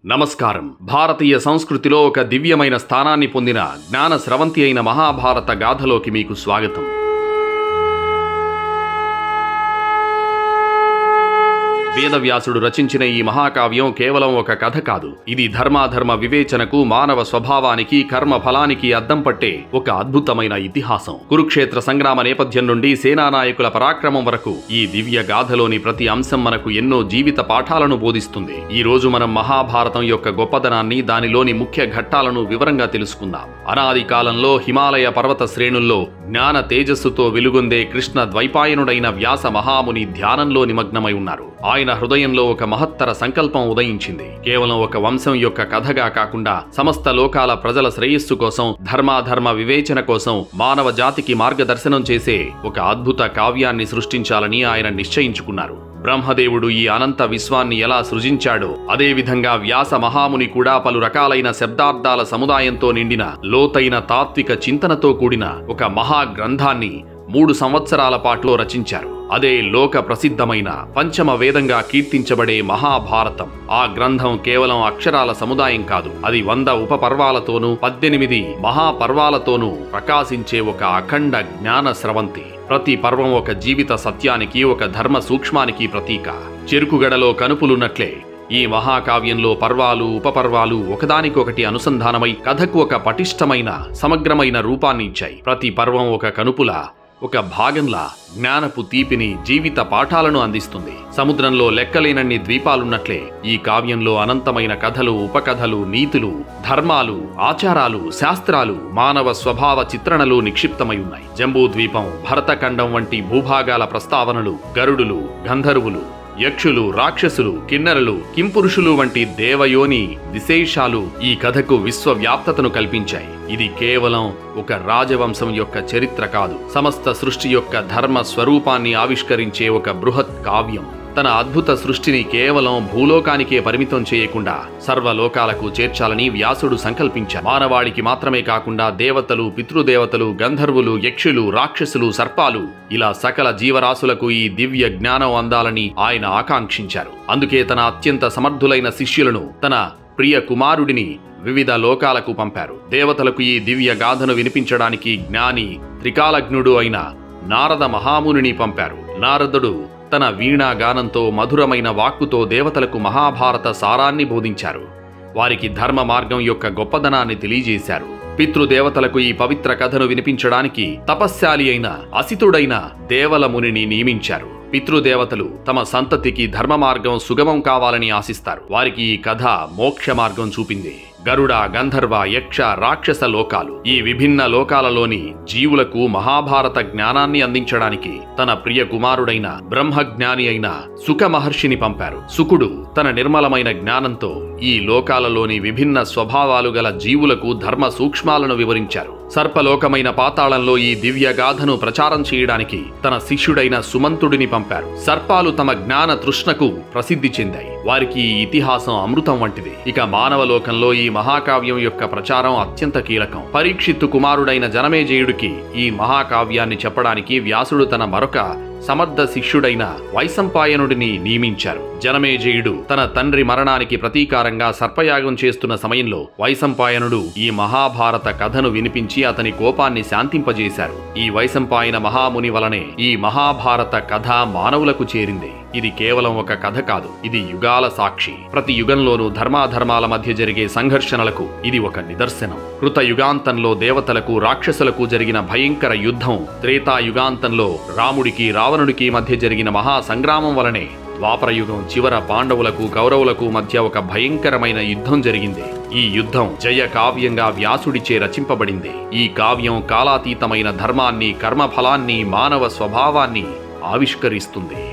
నమస్కారం. భారతీయ సంస్కృతిలో ఒక దివ్యమైన స్థానాన్ని పొందిన జ్ఞాన స్రవంతి అయిన మహాభారత గాథలోకి మీకు స్వాగతం. వేదవ్యాసుడు రచించిన ఈ మహాకావ్యం కేవలం ఒక కథ కాదు. ఇది ధర్మాధర్మ వివేచనకు, మానవ స్వభావానికి, కర్మ ఫలానికి అద్దం పట్టే ఒక అద్భుతమైన ఇతిహాసం. కురుక్షేత్ర సంగ్రామ నేపథ్యం నుండి సేనానాయకుల పరాక్రమం వరకు ఈ దివ్య గాథలోని ప్రతి అంశం మనకు ఎన్నో జీవిత పాఠాలను బోధిస్తుంది. ఈ రోజు మనం మహాభారతం యొక్క గొప్పదనాన్ని, దానిలోని ముఖ్య ఘట్టాలను వివరంగా తెలుసుకుందాం. అనాది కాలంలో హిమాలయ పర్వత శ్రేణుల్లో జ్ఞాన తేజస్సుతో వెలుగొందే కృష్ణ ద్వైపాయనుడైన వ్యాస మహాముని ధ్యానంలో నిమగ్నమై ఉన్నారు. ఆయన హృదయంలో ఒక మహత్తర సంకల్పం ఉదయించింది. కేవలం ఒక వంశం యొక్క కథగా కాకుండా సమస్త లోకాల ప్రజల శ్రేయస్సు కోసం, ధర్మాధర్మ వివేచన కోసం, మానవ జాతికి మార్గదర్శనం చేసే ఒక అద్భుత కావ్యాన్ని సృష్టించాలని ఆయన నిశ్చయించుకున్నారు. బ్రహ్మదేవుడు ఈ అనంత విశ్వాన్ని ఎలా సృజించాడో, అదేవిధంగా వ్యాస మహాముని కూడా పలు రకాలైన శబ్దార్థాల సముదాయంతో నిండిన లోతైన తాత్విక చింతనతో కూడిన ఒక మహా గ్రంథాన్ని 3 సంవత్సరాల పాటులో రచించారు. అదే లోక ప్రసిద్ధమైన పంచమ వేదంగా కీర్తించబడే మహాభారతం. ఆ గ్రంథం కేవలం అక్షరాల సముదాయం కాదు. అది 100 ఉపపర్వాలతోనూ 18 మహాపర్వాలతోనూ ప్రకాశించే ఒక అఖండ జ్ఞాన స్రవంతి. ప్రతి పర్వం ఒక జీవిత సత్యానికి, ఒక ధర్మ సూక్ష్మానికి ప్రతీక. చెరుకుగడలో కనుపులున్నట్లే ఈ మహాకావ్యంలో పర్వాలు, ఉపపర్వాలు ఒకదానికొకటి అనుసంధానమై కథకు ఒక పటిష్టమైన, సమగ్రమైన రూపాన్ని ఇచ్చాయి. ప్రతి పర్వం ఒక కనుపులా, ఒక భాగంలా జ్ఞానపు తీపిని, జీవిత పాఠాలను అందిస్తుంది. సముద్రంలో లెక్కలేనన్ని ద్వీపాలున్నట్లే ఈ కావ్యంలో అనంతమైన కథలు, ఉపకథలు, నీతులు, ధర్మాలు, ఆచారాలు, శాస్త్రాలు, మానవ స్వభావ చిత్రణలు నిక్షిప్తమై ఉన్నాయి. జంబూద్వీపం, భరతఖండం వంటి భూభాగాల ప్రస్తావనలు, గరుడులు, గంధర్వులు, యక్షులు, రాక్షసులు, కిన్నరులు, కింపురుషులు వంటి దేవయోని విశేషాలు ఈ కథకు విశ్వవ్యాప్తతను కల్పించాయి. ఇది కేవలం ఒక రాజవంశం యొక్క చరిత్ర కాదు, సమస్త సృష్టి యొక్క ధర్మ స్వరూపాన్ని ఆవిష్కరించే ఒక బృహత్ కావ్యం. తన అద్భుత సృష్టిని కేవలం భూలోకానికే పరిమితం చేయకుండా సర్వలోకాలకు చేర్చాలని వ్యాసుడు సంకల్పించారు. మానవాళికి మాత్రమే కాకుండా దేవతలు, పితృదేవతలు, గంధర్వులు, యక్షులు, రాక్షసులు, సర్పాలు, ఇలా సకల జీవరాశులకు ఈ దివ్య జ్ఞానం అందాలని ఆయన ఆకాంక్షించారు. అందుకే తన అత్యంత సమర్థులైన శిష్యులను, తన ప్రియ కుమారుడిని వివిధ లోకాలకు పంపారు. దేవతలకు ఈ దివ్య గాథను వినిపించడానికి జ్ఞాని, త్రికాలజ్ఞుడు అయిన నారద మహామునిని పంపారు. నారదుడు తన వీణా గానంతో, మధురమైన వాక్కుతో దేవతలకు మహాభారత సారాన్ని బోధించారు. వారికి ధర్మ మార్గం యొక్క గొప్పదనాన్ని తెలియజేశారు. పితృదేవతలకు ఈ పవిత్ర కథను వినిపించడానికి తపస్శాలి అయిన అసితుడైన దేవల మునిని నియమించారు. పితృదేవతలు తమ సంతతికి ధర్మ మార్గం సుగమం కావాలని ఆశిస్తారు. వారికి ఈ కథ మోక్ష మార్గం చూపింది. గరుడ, గంధర్వ, యక్ష, రాక్షస లోకాలు, ఈ విభిన్న లోకాలలోని జీవులకు మహాభారత జ్ఞానాన్ని అందించడానికి తన ప్రియ కుమారుడైన బ్రహ్మజ్ఞాని అయిన సుఖ మహర్షిని పంపారు. సుకుడు తన నిర్మలమైన జ్ఞానంతో ఈ లోకాలలోని విభిన్న స్వభావాలు గల జీవులకు ధర్మ సూక్ష్మాలను వివరించారు. సర్పలోకమైన పాతాళంలో ఈ దివ్య గాథను ప్రచారం చేయడానికి తన శిష్యుడైన సుమంతుడిని పంపారు. సర్పాలు తమ జ్ఞాన తృష్ణకు ప్రసిద్ధి చెందాయి. వారికి ఈ ఇతిహాసం అమృతం వంటిది. ఇక మానవ లోకంలో ఈ మహాకావ్యం యొక్క ప్రచారం అత్యంత కీలకం. పరీక్షిత్తు కుమారుడైన జనమేజయుడికి ఈ మహాకావ్యాన్ని చెప్పడానికి వ్యాసుడు తన మరొక సమర్థ శిష్యుడైన వైశంపాయనుడిని నియమించారు. జనమేజయుడు తన తండ్రి మరణానికి ప్రతీకారంగా సర్పయాగం చేస్తున్న సమయంలో వైశంపాయనుడు ఈ మహాభారత కథను వినిపించి అతని కోపాన్ని శాంతింపజేశారు. ఈ వైశంపాయన మహాముని వలనే ఈ మహాభారత కథ మానవులకు చేరింది. ఇది కేవలం ఒక కథ కాదు, ఇది యుగాల సాక్షి. ప్రతి యుగంలోనూ ధర్మాధర్మాల మధ్య జరిగే సంఘర్షణలకు ఇది ఒక నిదర్శనం. కృత యుగాంతంలో దేవతలకు, రాక్షసులకు జరిగిన భయంకర యుద్ధం, త్రేతాయుగాంతంలో రాముడికి, రావణుడికి మధ్య జరిగిన మహా సంగ్రామం వలనే ద్వాపరయుగం చివర పాండవులకు, కౌరవులకు మధ్య ఒక భయంకరమైన యుద్ధం జరిగింది. ఈ యుద్ధం జయ కావ్యంగా వ్యాసుడిచే రచింపబడింది. ఈ కావ్యం కాలాతీతమైన ధర్మాన్ని, కర్మఫలాన్ని, మానవ స్వభావాన్ని ఆవిష్కరిస్తుంది.